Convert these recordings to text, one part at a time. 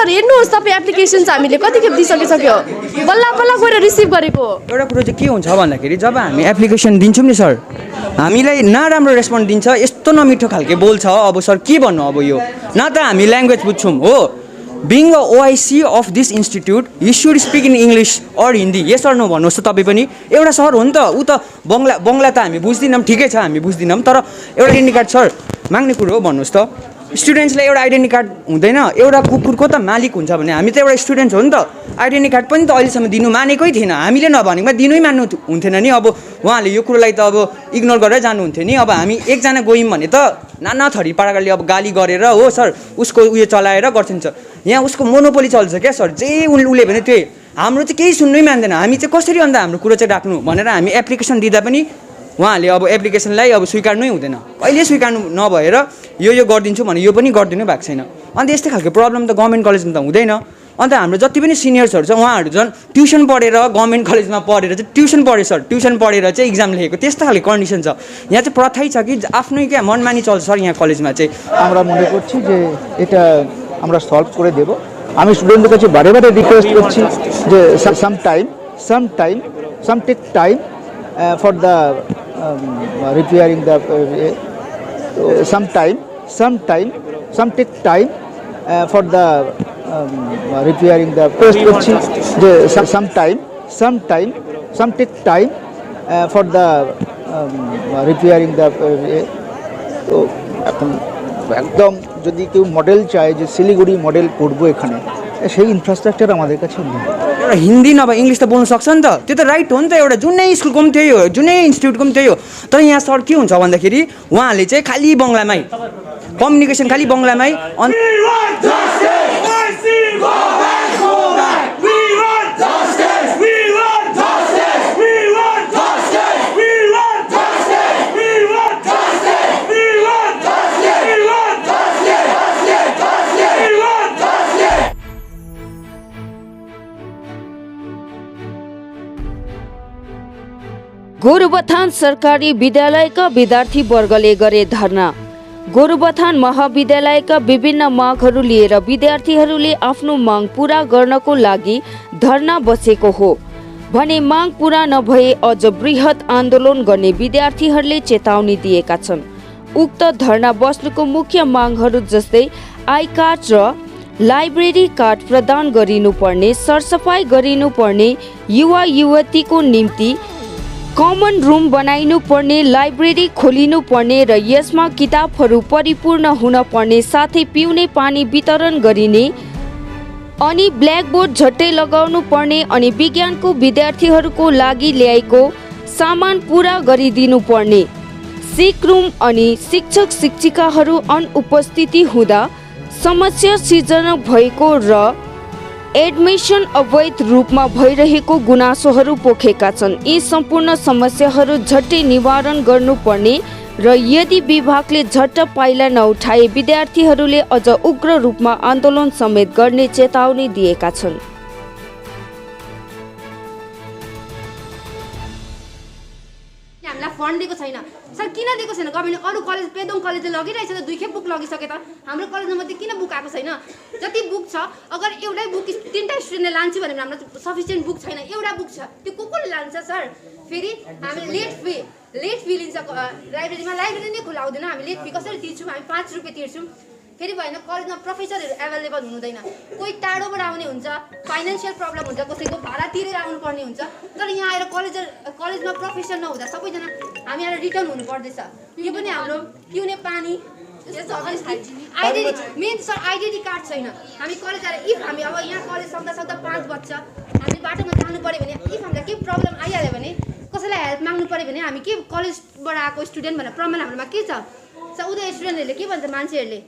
Sir हेर्नुहोस् तपाईँ applications हामीले कतिखेप दिइसकिसक्यो बल्ल बल्ल गएर रिसिभ गरेको एउटा कुरो चाहिँ के हुन्छ भन्दाखेरि जब हामी एप्लिकेसन दिन्छौँ नि सर हामीलाई नराम्रो रेस्पोन्ड दिन्छ यस्तो नमिठो खालके बोल्छ अब सर के भन्नु अब यो न त हामी ल्याङ्ग्वेज बुझ्छौँ हो being a OIC of this institute you should speak in English or Hindi yes or no भन्नुहोस् त तपाईँ पनि एउटा सर हो नि त ऊ त बङ्गला त हामी बुझ्दैनौँ ठिकै छ हामी बुझ्दैनौँ तर एउटा आइडेन्टी कार्ड सर माग्ने कुरो हो भन्नुहोस् त स्टुडेन्ट्सलाई एउटा आइडेन्टी कार्ड हुँदैन एउटा कुकुरको त मालिक हुन्छ भने हामी त एउटा स्टुडेन्ट हो नि त आइडेन्टी कार्ड पनि त अहिलेसम्म दिनु मानेकै थिएन हामीले नभनेकोमा दिनै मान्नु हुन्थेन नि अब उहाँहरूले यो कुरोलाई त अब इग्नोर गरेर जानुहुन्थ्यो नि अब हामी एकजना गयौँ भने त नाना थरी प्रकारले अब गाली गरेर हो सर उसको उयो चलाएर गर्छिन्छ यहाँ उसको मोनोपोली चल्छ क्या सर जे उसले भने त्यही हाम्रो चाहिँ केही सुन्नै मान्दैन हामी चाहिँ कसरी अन्त हाम्रो कुरो चाहिँ राख्नु भनेर हामी एप्लिकेसन दिँदा पनि उहाँहरूले अब एप्लिकेसनलाई अब स्वीकार्नै हुँदैन कहिले स्वीकार्नु नभएर यो गरिदिन्छु भने यो पनि गरिदिनु भएको छैन अन्त यस्तै खालको प्रब्लम त गभर्मेन्ट कलेजमा त हुँदैन अन्त हाम्रो जति पनि सिनियर्सहरू छ उहाँहरू झन् ट्युसन पढेर गभर्मेन्ट कलेजमा पढेर चाहिँ ट्युसन पढेर चाहिँ इक्जाम लेखेको त्यस्तो खालको कन्डिसन छ यहाँ चाहिँ प्रथै छ कि आफ्नै क्या मनमानी चल्छ सर यहाँ कलेजमा चाहिँ আমরা মনে করছি যে এটা আমরা সলভ করে দেব আমি স্টুডেন্টদের কাছে বারে বারে রিকোয়েস্ট করছি যে some take time for the repairing the some take time for the repairing the request করছি যে some take time for the repairing the তো এখন একদম যদি কেউ মডেল চায় যে শিলিগুড়ি মডেল করবো এখানে সেই ইনফ্রাস্ট্রাকচার আমাদের কাছে নেই एउटा हिन्दी नभए इङ्ग्लिस त बोल्न सक्छ नि त त्यो त राइट हो नि त एउटा जुनै स्कुलको पनि त्यही हो जुनै इन्स्टिट्युटको पनि त्यही हो तर यहाँ सर के हुन्छ भन्दाखेरि उहाँहरूले चाहिँ खालि बङ्गलामै कम्युनिकेसन खालि बङ्गलामै गोरुबथान सरकारी विद्यालयका विद्यार्थी वर्गले गरे धरना गोरुबथान महाविद्यालयका विभिन्न मागहरू लिएर विद्यार्थीहरूले आफ्नो माग पूरा गर्नको लागि धरना बसेको हो भने माग पूरा नभए अझ बृहत आन्दोलन गर्ने विद्यार्थीहरूले चेतावनी दिएका छन् उक्त धरना बस्नुको मुख्य मागहरू जस्तै आई कार्ड र लाइब्रेरी कार्ड प्रदान गरिनुपर्ने सरसफाई गरिनुपर्ने युवा युवतीको निम्ति कमन रुम बनाइनु पर्ने लाइब्रेरी खोलिनु पर्ने र यसमा किताबहरू परिपूर्ण हुन पर्ने साथै पिउने पानी वितरण गरिने अनि ब्ल्याकबोर्ड झट्टै लगाउनु पर्ने अनि विज्ञानको विद्यार्थीहरूको लागि ल्याएको सामान पूरा गरिदिनु पर्ने सिक रुम अनि शिक्षक शिक्षिकाहरू अनुपस्थिति हुँदा समस्या सिर्जना भएको र एडमिसन अवैध रूपमा भइरहेको गुनासोहरू पोखेका छन् यी सम्पूर्ण समस्याहरू झट्टै निवारण गर्नुपर्ने र यदि विभागले झट्ट पाइला नउठाए विद्यार्थीहरूले अझ उग्र रूपमा आन्दोलन समेत गर्ने चेतावनी दिएका छन् फन्ड दिएको छैन सर किन दिएको छैन गभर्मेन्टले अरू कलेज पेदोङ कलेजले लगिरहेछ त 2 खेप बुक लगिसके त हाम्रो कलेजमा मात्रै किन बुक आएको छैन जति बुक छ अगर एउटै बुक 3टा स्टुडेन्टले लान्छ भने हाम्रो सफिसिएन्ट बुक छैन एउटा बुक छ त्यो कसले लान्छ सर फेरि हामी लेट फी लिन्छ लाइब्रेरीमा नै खुला हुँदैन हामी लेट फी कसरी तिर्छौँ हामी 5 रुपैयाँ तिर्छौँ फेरि भएन कलेजमा प्रोफेसरहरू एभाइलेबल हुँदैन कोही टाढोबाट आउने हुन्छ फाइनेन्सियल प्रब्लम हुन्छ कसैको भाडा तिरेर आउनुपर्ने हुन्छ तर यहाँ आएर कलेजमा प्रोफेसर नहुँदा सबैजना हामी आएर रिटर्न हुनु पर्दैछ यो पनि हाम्रो पिउने पानी मेन सर आइडेन्टी कार्ड छैन हामी कलेज आएर इफ हामी अब यहाँ कलेज सक्दा 5 बज्छ हामी बाटोमा जानु पर्यो भने इफ हामीलाई केही प्रब्लम आइहाल्यो भने कसैलाई हेल्प माग्नु पर्यो भने हामी के कलेजबाट आएको स्टुडेन्ट भनेर प्रमाण हाम्रोमा के छ उता स्टुडेन्टहरूले के भन्छ मान्छेहरूले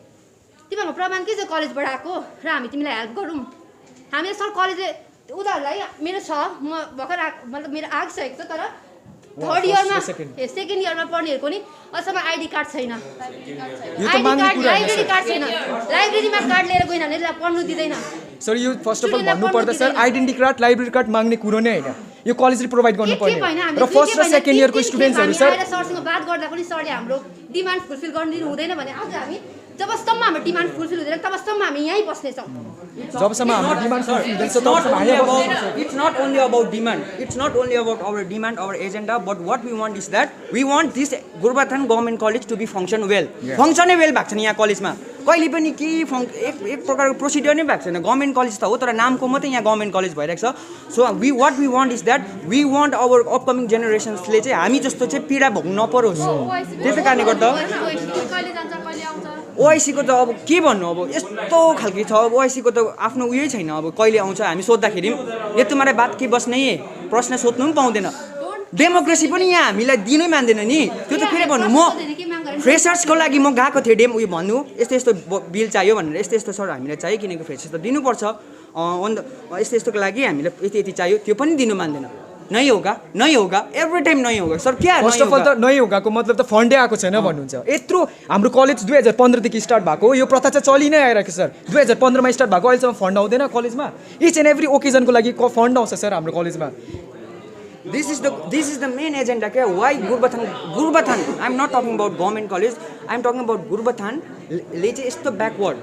तिमीहरूको प्रमाण के छ कलेजबाट आएको र हामी तिमीलाई हेल्प गरौँ हामीले सर कलेजले उनीहरूलाई मेरो छ म भर्खर मतलब मेरो आगिसकेको छ तर थर्ड इयरमा सेकेन्ड इयरमा पढ्नेहरूको नि अहिलेसम्म आइडी कार्ड छैन लाइब्रेरी कार्ड छैन लाइब्रेरीमा कार्ड लिएर गएन भने पढ्नु दिँदैन सर यो फर्स्ट अफ अल भन्नुपर्दा sir identity card library card माग्ने कुरो नै होइन यो कलेजले प्रोभाइड गर्नुपर्ने र फर्स्ट र सेकेन्ड इयरको स्टुडेन्ट्सहरू सर सरसँग बात गर्दा पनि सरले हाम्रो डिमान्ड फुलफिल गरिदिनु हुँदैन भने आज हामी जबसम्म हाम्रो डिमान्ड फुलफिल हुँदैन तबसम्म हामी यहीँ बस्नेछौँ। जबसम्म हाम्रो डिमान्ड फुलफिल हुँदैन तबसम्म हामी यहाँ बस्छौँ। It's not only about demand. It's not only about our demand, our agenda, but what we want is that we want this Gurbatan Government College to be function well. Function well भएको छैन यहाँ कलेजमा। कहिले पनि के एक प्रकारको procedure नै भएको छैन। गभर्नमेन्ट कलेज त हो तर नामको मात्रै यहाँ गभर्नमेन्ट कलेज भइरहेको छ। So what we want is that we want our upcoming generations ले चाहिँ हामी जस्तो चाहिँ पीडा भोग्नु नपरोस्। त्यसै कारणले गर्दा ओआइसीको त अब के भन्नु, अब यस्तो खालके छ। अब ओआइसीको त आफ्नो उयै छैन, अब कहिले आउँछ हामी सोद्धाखेरि पनि ये तुम्हारे बात के बस नहीं है प्रश्न सोध्नु पनि पाउँदैन। डेमोक्रेसी पनि यहाँ हामीलाई दिनै मान्दैन नि। त्यो त फेरि भन्नु, म फ्रेसर्सको लागि म गएको थिएँ उयो भन्नु यस्तो यस्तो बिल चाहियो भनेर, यस्तो यस्तो सर हामीलाई चाहियो किनकि फ्रेसर्स त दिनुपर्छ, यस्तो यस्तोको लागि हामीलाई यति यति चाहियो, त्यो पनि दिनु मान्दैन। नै होगा एभ्री टाइम नै होगा सर। क्या फर्स्ट अफ अल त नै होगाको मतलब त फन्डै आएको छैन भन्नुहुन्छ। यत्रो हाम्रो कलेज 2015 देखि स्टार्ट भएको यो प्रथा चाहिँ चलि नै आइरहेको छ सर। 2015 मा स्टार्ट भएको अहिलेसम्म फन्ड आउँदैन कलेजमा। इच एन्ड एभ्री ओकेजनको लागि फन्ड आउँछ सर हाम्रो कलेजमा। This is the main agenda. क्या why Gurbatan I'm not talking about government college, I'm talking about Gurbatan ले चाहिँ यस्तो backward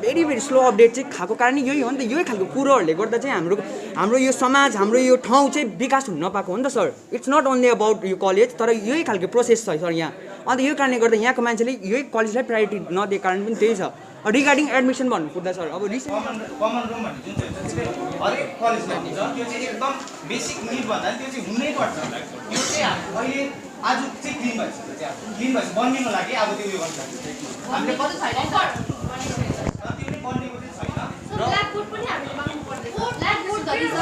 very very slow update चाहिँ खाएको कारण यही हो नि त। यही खालको कुरोहरूले गर्दा चाहिँ हाम्रो यो समाज हाम्रो यो ठाउँ चाहिँ विकास हुन नपाएको हो नि त sir. It's not only about यो कलेज तर यही खालको प्रोसेस छ सर यहाँ। अन्त यो कारणले गर्दा यहाँको मान्छेले यही कलेजलाई प्रायोरिटी नदिएको कारण पनि त्यही छ। रिगार्डिङ एडमिसन भन्नुपर्दा सर अब कमन रुम भन्ने जुन चाहिँ हरेक कलेजमा हुन्छ त्यो चाहिँ एकदम बेसिक निड भन्दा त्यो चाहिँ हुनै पर्छ। यो चाहिँ अहिले आज चाहिँ क्लिन भइसक्यो, चाहिँ क्लिन भइसक्यो बन्नेको लागि अब त्यो उयो गर्छ हामीले कति छैन सर त्यो पनि बन्नेको चाहिँ छैन। ब्ल्याकबोर्ड पनि हामीले माग्नु पर्दैन। ब्ल्याकबोर्ड धरि छ,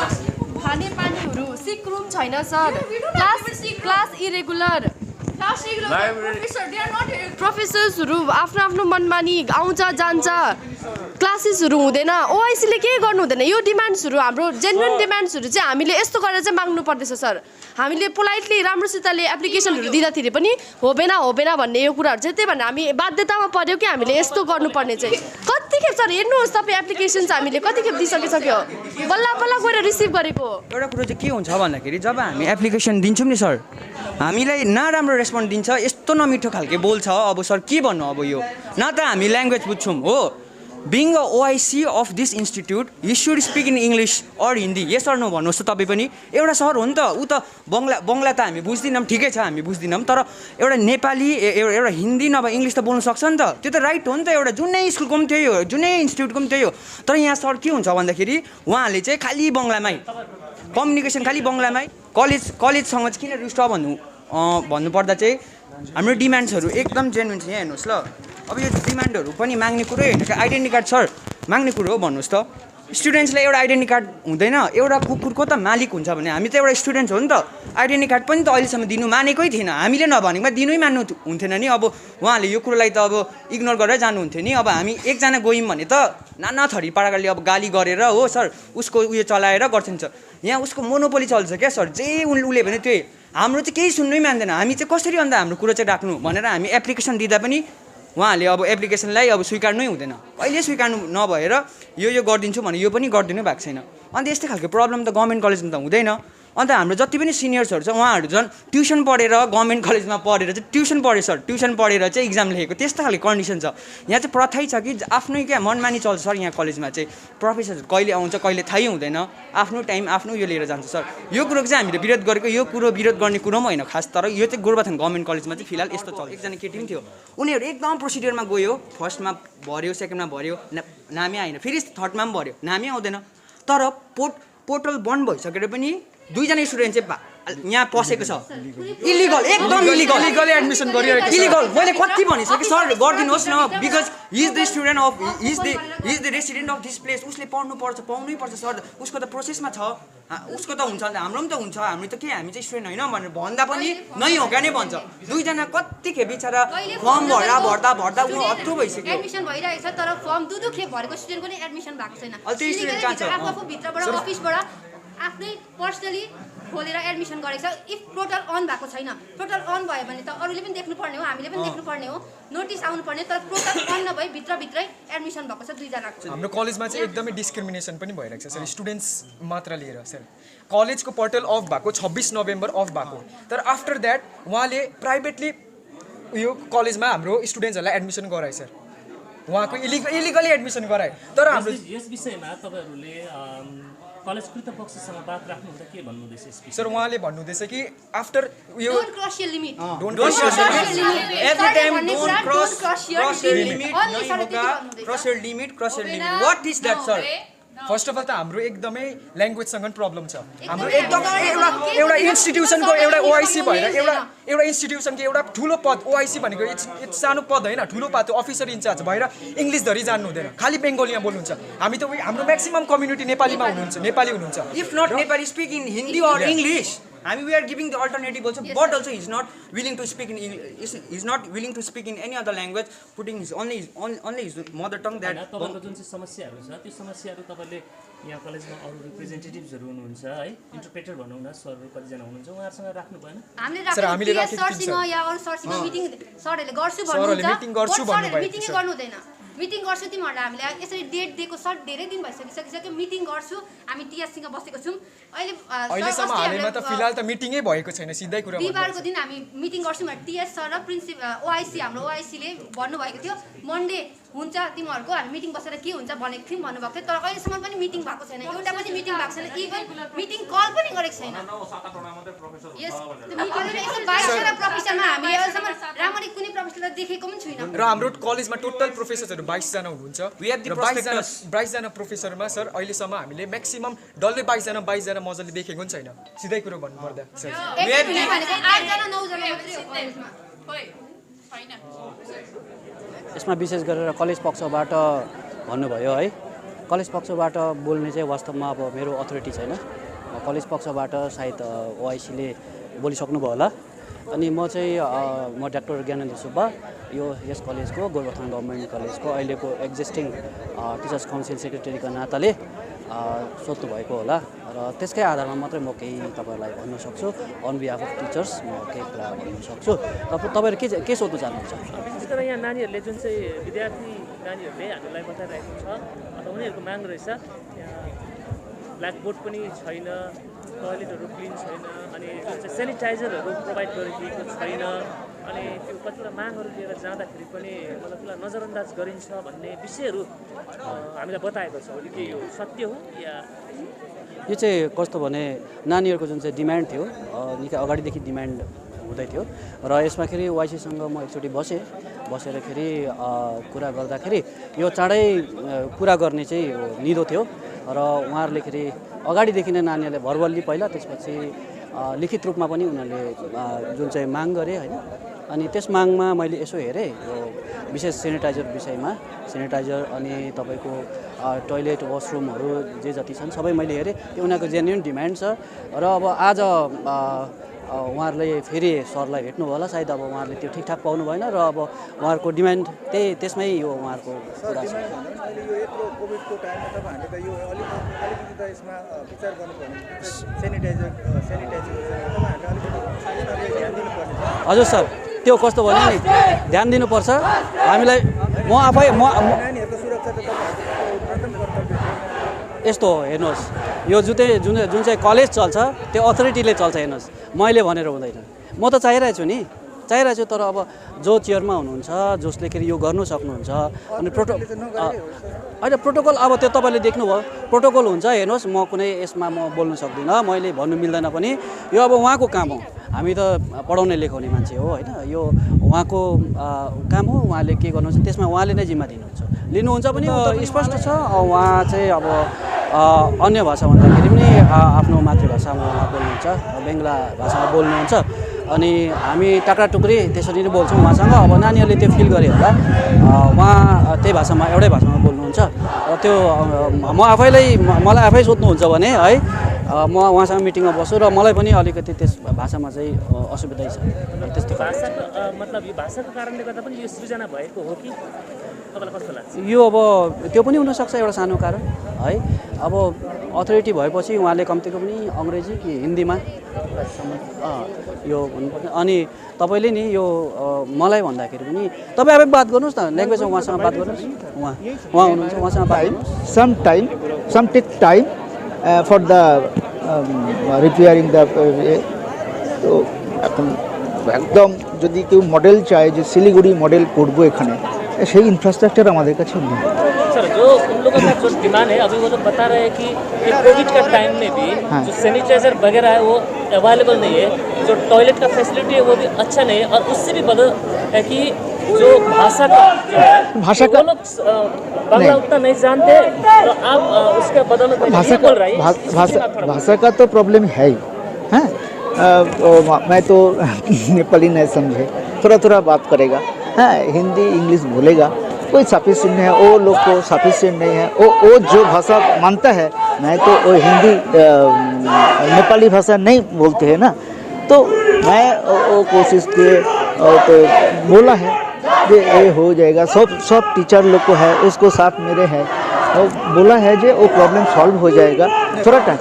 खाने पानीहरू सिक रुम छैन सर, क्लास इरेगुलर, प्रोफेसर्सहरू आफ्नो आफ्नो मनमानी आउँछ जान्छ, क्लासेसहरू हुँदैन। ओआइसीले के गर्नु हुँदैन, यो डिमान्ड्सहरू हाम्रो जेन्युन डिमान्ड्सहरू चाहिँ हामीले यस्तो गरेर चाहिँ माग्नु पर्दैछ सर। हामीले पोलाइटली राम्रोसितले एप्लिकेसनहरू दिँदाखेरि पनि होबेन भन्ने यो कुराहरू चाहिँ त्यही भएर हामी बाध्यतामा पर्यो कि हामीले यस्तो गर्नुपर्ने चाहिँ। कतिखेप सर हेर्नुहोस् तपाईँ एप्लिकेसन्स हामीले कतिखेप दिइसकिसक्यो, बल्ल गएर रिसिभ गरेको। एउटा कुरो चाहिँ के हुन्छ भन्दाखेरि जब हामी एप्लिकेसन दिन्छौँ नि सर हामीलाई नराम्रो रेस्पोन्स दिन्छ, यस्तो नमिठो खालके बोल्छ। अब सर के भन्नु, अब यो न त हामी ल्याङ्ग्वेज बुझ्छौँ हो। Being a OIC of this institute you should speak in English or Hindi. Yes sir no भन्नुहोस् त तपाईँ पनि। एउटा सर हो नि त, ऊ त बङ्गला त हामी बुझ्दैनौँ, ठिकै छ हामी बुझ्दैनौँ, तर एउटा नेपाली एउटा हिन्दी नभए इङ्ग्लिस त बोल्नु सक्छ नि त। त्यो त राइट हो नि त, एउटा जुनै स्कुलको पनि त्यही हो, जुनै इन्स्टिट्युटको पनि त्यही हो। तर यहाँ सर के हुन्छ भन्दाखेरि उहाँहरूले चाहिँ खालि बङ्गलामै कम्युनिकेसन, खालि बङ्गलामै। कलेजसँग चाहिँ किन रुष्ट भन्नुपर्दा चाहिँ हाम्रो डिमान्ड्सहरू एकदम जेन्युन छ। यहाँ हेर्नुहोस् ल, अब यो डिमान्डहरू पनि माग्ने कुरो होइन क्या। आइडेन्टिटी कार्ड सर माग्ने कुरो हो भन्नुहोस् त। स्टुडेन्ट्सलाई एउटा आइडेन्टिटी कार्ड हुँदैन, एउटा कुकुरको त मालिक हुन्छ भने हामी त एउटा स्टुडेन्ट हो नि त। आइडेन्टिटी कार्ड पनि त अहिलेसम्म दिनु मानेकै थिएन, हामीले नभनेकोमा दिनै मान्नु हुन्थेन नि। अब उहाँले यो कुरोलाई त अब इग्नोर गरेर जानुहुन्थ्यो नि। अब हामी एकजना गयौँ भने त नाना थरी पाराले अब गाली गरेर हो सर उसको उयो चलाएर गर्छिन्छ। यहाँ उसको मोनोपोली चल्छ क्या सर, जे उसले भने त्यही। हाम्रो चाहिँ केही सुन्नै मान्दैन। हामी चाहिँ कसरी अन्त हाम्रो कुरो चाहिँ राख्नु भनेर हामी एप्लिकेसन दिँदा पनि उहाँहरूले अब एप्लिकेसनलाई अब स्वीकार्नै हुँदैन। कहिले स्वीकार्नु नभएर यो गरिदिन्छु भने यो पनि गरिदिनु भएको छैन। अन्त यस्तै खालको प्रब्लम त गभर्नमेन्ट कलेजमा त हुँदैन। अन्त हाम्रो जति पनि सिनियर्सहरू छ उहाँहरू झन् ट्युसन पढेर गभर्नमेन्ट कलेजमा पढेर चाहिँ ट्युसन पढेर चाहिँ इक्जाम लेखेको त्यस्तो खालको कन्डिसन छ। यहाँ चाहिँ प्रथै छ कि आफ्नै क्या मनमानी चल्छ सर। यहाँ कलेजमा चाहिँ प्रोफेसर कहिले आउँछ कहिले थाहै हुँदैन, आफ्नो टाइम आफ्नो यो लिएर जान्छ सर। यो कुरोको चाहिँ हामीले विरोध गरेको, यो कुरो विरोध गर्ने कुरो पनि होइन खास। तर यो चाहिँ गोरुबथान गभर्नमेन्ट कलेजमा चाहिँ फिलहाल यस्तो चल्छ। एकजना केटी पनि थियो, उनीहरू एकदम प्रोसिडियरमा गयो, फर्स्टमा भर्यो, सेकेन्डमा भर्यो, नामै आएन, फेरि थर्डमा पनि भर्यो, नामै आउँदैन। तर पोर्टल बन्द भइसकेर पनि दुईजना स्टुडेन्ट चाहिँ यहाँ पसेको छ। इलिगल, एकदम इलिगल एडमिसन गरिरहेको इलिगल। मैले कति भनिसकेँ सर गरिदिनुहोस् न, because he is the student of he is the resident of this place. उसले पढ्नुपर्छ, पाउनै पर्छ सर, उसको त प्रोसेसमा छ, उसको त हुन्छ, हाम्रो पनि त हुन्छ। हामी त के हामी चाहिँ स्टुडेन्ट होइन भनेर भन्दा पनि नै हो क्या नै भन्छ। दुईजना कतिखेप बिचरा फर्म भर्दा ऊ अत्रो भइसक्यो। एडमिसन भइरहेको छ तर फर्म दुखेप भरेको स्टुडेन्टको नै एडमिसन भएको छैन। त्यही स्टुडेन्ट कहाँ छ? आफू भित्रबाट अफिसबाट आफ्नै पर्सनली खोलेर एडमिसन गरेको छ। इफ पोर्टल अन भएको छैन, पोर्टल अन भयो भने त अरूले पनि देख्नुपर्ने हो, हामीले पनि देख्नुपर्ने हो, नोटिस आउनुपर्ने। तर पोर्टल अन नभई भित्रै एडमिसन भएको छ दुईजनाको। हाम्रो कलेजमा चाहिँ एकदमै डिस्क्रिमिनेसन पनि भइरहेको छ सर, स्टुडेन्ट्स मात्र लिएर सर। कलेजको पोर्टल अफ भएको 26 नोभेम्बर अफ भएको, तर आफ्टर द्याट उहाँले प्राइभेटली यो कलेजमा हाम्रो स्टुडेन्ट्सहरूलाई एडमिसन गराए सर। उहाँको इलिगली एडमिसन गराए तर हाम्रो यस विषयमा तपाईहरुले कलेज कृतपक्षसँग बात राख्नुहुँदा के भन्नुहुँदैछ स्पिकर सर उहाँले भन्नुहुँदैछ कि आफ्टर यो don't cross your limit don't Every time don't cross your limit. Only नहीं sir होगा त्यति भन्नुहुँदैछ। cross your limit, cross your limit. What is that, sir? First of all त हाम्रो एकदमै ल्याङ्ग्वेजसँग पनि प्रब्लम छ हाम्रो एकदमै एकदमै एउटा इन्स्टिट्युसनको एउटा ओआइसी भएर एउटा इन्स्टिट्युसनको एउटा ठुलो पद ओआइसी भनेको इट्स सानो पद होइन ठुलो पद अफिसर इन्चार्ज भएर इङ्ग्लिस धरि जान्नु हुँदैन खालि बेङ्गोलीमा बोल्नुहुन्छ हामी त हाम्रो म्याक्सिमम कम्युनिटी नेपाली हुनुहुन्छ If not Nepali, speak in Hindi or English. I mean, we are giving the alternative also, but also he's not willing to speak in English. He's not willing to speak in any other language, putting his only his mother tongue that. तपाईको जुन चाहिँ समस्याहरू छ त्यो समस्याहरू तपाईले यहाँ कलेजमा अरू रिप्रेजेन्टेटिभ्सहरू हुनुहुन्छ है इन्टरप्रेटर भनौँ न सरहरू कतिजना हुनुहुन्छ उहाँहरूसँग राख्नु भएन हामीले सरसँग या अरू सरसँग मिटिङ सरहरूले गर्छु सरहरूले meeting गर्छु भन्नुभएको मिटिङै गर्नु हुँदैन मिटिङ गर्छु तिमीहरूले हामीलाई यसरी डेट दिएको सर धेरै दिन भइसकिसक्यो मिटिङ गर्छु हामी टिएससँग बसेको छौँ अहिलेसम्म हालैमा त फिलहाल त मिटिङै भएको छैन सिधै कुरा बिहिबारको दिन हामी मिटिङ गर्छौँ भनेर टिएस सर र प्रिन्सिपल ओआइसी हाम्रो ओआइसीले भन्नुभएको थियो मन्डे हुन्छ तिमीहरूको हामी मिटिङ बसेर के हुन्छ भनेको थियौँ भन्नुभएको थियो तर अहिलेसम्म पनि मिटिङ भएको छैन एउटा पनि मिटिङ भएको छैन इभन मिटिङ कल पनि गरेको छैन बाइसजना प्रोफेसरमा हामीले अहिलेसम्म राम्ररी कुनै प्रोफेसरलाई देखेको पनि छुइनँ र हाम्रो कलेजमा टोटल प्रोफेसरहरू 22 जना हुनुहुन्छ We have the 22 जना प्रोफेसरमा सर अहिलेसम्म हामीले म्याक्सिमम डल्लै 22 जना मजाले देखेको पनि छैन सिधै कुरो भन्नुपर्दा सर भनेको 8 जना 9 जना मात्रै हो कलेजमा यसमा विशेष गरेर कलेज पक्षबाट भन्नुभयो है कलेज पक्षबाट बोल्ने चाहिँ वास्तवमा अब मेरो अथोरिटी छैन कलेज पक्षबाट सायद ओआइसीले बोलिसक्नुभयो होला अनि म चाहिँ म डाक्टर ज्ञानेन्द्र सुब्बा यस कलेजको गोरुबथान गभर्मेन्ट कलेजको अहिलेको एक्जिस्टिङ टिचर्स काउन्सिल सेक्रेटरीको नाताले सोध्नु भएको होला र त्यसकै आधारमा मात्रै म केही तपाईँहरूलाई भन्न सक्छु अन बिहाफ अफ टिचर्स म केही कुरा भन्न सक्छु तपाईँहरू के सोध्नु चाहनुहुन्छ विशेष गरेर यहाँ नानीहरूले जुन चाहिँ विद्यार्थी नानीहरूले हामीलाई बताइरहेको छ अथवा उनीहरूको माग रहेछ यहाँ ब्ल्याकबोर्ड पनि छैन टोयलेटहरू क्लिन छैन अनि जुन चाहिँ सेनिटाइजरहरू प्रोभाइड गरिदिएको छैन अनि त्यो कतिवटा मागहरू लिएर जाँदाखेरि पनि मतलब त्यसलाई नजरअन्दाज गरिन्छ भन्ने विषयहरू हामीलाई बताएको छ कि यो सत्य हो या यो चाहिँ कस्तो भने नानीहरूको जुन चाहिँ डिमान्ड थियो निकै अगाडिदेखि डिमान्ड हुँदै थियो र यसमाखेरि ओआइसीसँग म एकचोटि बसेरखेरि कुरा गर्दाखेरि यो चाँडै पुरा गर्ने चाहिँ निदो थियो र उहाँहरूलेखेरि अगाडिदेखि नै नानीहरूले भर्बल्ली पहिला त्यसपछि लिखित रूपमा पनि उनीहरूले जुन चाहिँ माग गरे होइन अनि त्यस मागमा मैले यसो हेरेँ यो विशेष सेनिटाइजर विषयमा सेनिटाइजर अनि तपाईँको टोयलेट वासरुमहरू जे जति छन् सबै मैले हेरेँ त्यो उनीहरूको जेन्युन डिमान्ड छ र अब आज उहाँहरूले फेरि सरलाई भेट्नु होला सायद अब उहाँहरूले त्यो ठिकठाक पाउनु भएन र अब उहाँहरूको डिमान्ड त्यसमै यो उहाँहरूको कुरा छ कोभिडको टाइममा तपाईँहरूले त यो अलिकति त यसमा विचार गर्नुपर्ने सेनिटाइजर हजुर सर त्यो कस्तो भन्यो नि ध्यान दिनुपर्छ हामीलाई म आफै नानीहरूको सुरक्षा त तपाईँहरूको प्रथम कर्तव्य यस्तो हो हेर्नुहोस् यो जुन चाहिँ कलेज चल्छ त्यो अथोरिटीले चल्छ हेर्नुहोस् मैले भनेर हुँदैन म त चाहिरहेको छु नि चाहिरहेको छु तर अब जो चेयरमा हुनुहुन्छ जसले यो गर्नु सक्नुहुन्छ अनि होइन प्रोटोकल अब त्यो तपाईँले देख्नुभयो प्रोटोकल हुन्छ हेर्नुहोस् म कुनै यसमा म बोल्नु सक्दिनँ मैले भन्नु मिल्दैन पनि यो अब उहाँको काम हो हामी त पढाउने लेखाउने मान्छे हो होइन यो उहाँको काम हो उहाँले के गर्नुहुन्छ त्यसमा उहाँले नै जिम्मा लिनुहुन्छ पनि स्पष्ट छ उहाँ चाहिँ अब अन्य भाषा भन्दाखेरि पनि आफ्नो मातृभाषामा उहाँ बोल्नुहुन्छ बङ्गला भाषामा बोल्नुहुन्छ अनि हामी टाक्राटुक्री त्यसरी नै बोल्छौँ उहाँसँग अब नानीहरूले त्यो फिल गरे होला उहाँ त्यही भाषामा एउटै भाषामा बोल्नुहुन्छ र त्यो मलाई आफै सोध्नुहुन्छ भने है म उहाँसँग मिटिङमा बस्छु र मलाई पनि अलिकति त्यस भाषामा चाहिँ असुविधै छ त्यस्तो भाषाको मतलब यो भाषाको कारणले गर्दा पनि यो सृजना भएको हो कि तपाईँलाई कस्तो लाग्छ यो अब त्यो पनि हुनसक्छ एउटा सानो कारण है अब अथोरिटी भएपछि उहाँले कम्तीको पनि अङ्ग्रेजी कि हिन्दीमा यो भन्नुपर्छ अनि तपाईँले नि यो मलाई भन्दाखेरि पनि तपाईँ आफै बात गर्नुहोस् न ल्याङ्ग्वेजमा उहाँसँग बात गर्नुहोस् उहाँ हुनुहुन्छ उहाँसँग बात गर्नुहोस् some take time for the repairing the তো এখন একদম যদি কেউ মডেল চায় যে শিলিগুড়ি মডেল করবো এখানে সেই ইনফ্রাস্ট্রাকচার আমাদের কাছে নেই। सर जो उन लोगों का जो डिमांड है अभी वो तो बता रहे हैं कि कोविड का टाइम में भी जो सैनिटाइजर वगैरह है वो अवेलेबल नहीं है, जो टॉयलेट का फैसिलिटी है वो भी अच्छा नहीं है, और उससे भी बदल है कि जो भाषा का जो है भाषा वो लोग बांग्ला उतना नहीं जानते, तो आप उसके बदल में भाषा ये बोल रहे हैं भाषा का तो प्रॉब्लम है ही हैं। मैं तो नेपाली नहीं समझे, थोड़ा थोड़ा बात करेगा, हाँ हिंदी इंग्लिश बोलेगा, कोई सफिशिएंट नहीं है, वो लोग को सफिशिएंट नहीं है। वो जो भाषा मानता है, मैं तो वो हिंदी नेपाली भाषा नहीं बोलते हैं ना, तो मैं वो कोशिश किए और तो बोला है कि ये हो जाएगा। सब टीचर लोग को है, उसको साथ मेरे है, और बोला है जो वो प्रॉब्लम सॉल्व हो जाएगा, थोड़ा टाइम।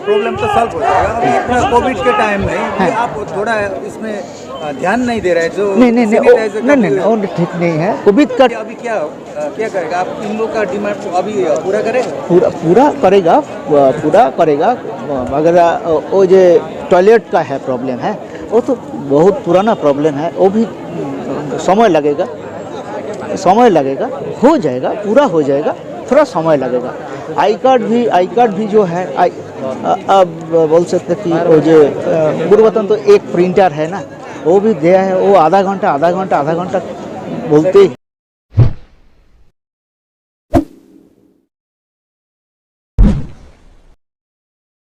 प्रॉब्लम तो सॉल्व हो जाएगा, अभी कोविड के टाइम में आप थोड़ा इसमें ध्यान नहीं दे रहे हैं। जो नहीं sanitizer का भी- वो ठीक नहीं है। कोविड का अभी क्या करेगा आप, इन लोग का डिमांड अभी पूरा करेगा? पूरा करेगा। अगर वो जो टॉयलेट का है प्रॉब्लम है, वो तो बहुत पुराना प्रॉब्लम है, वो भी समय लगेगा, हो जाएगा, पूरा हो जाएगा, थोड़ा समय लगेगा। आई कार्ड भी जो है अब बोल सकते कि वो जो गुरुवतन तो एक प्रिंटर है ना, वो भी दिया है, वो आधा घंटा बोलते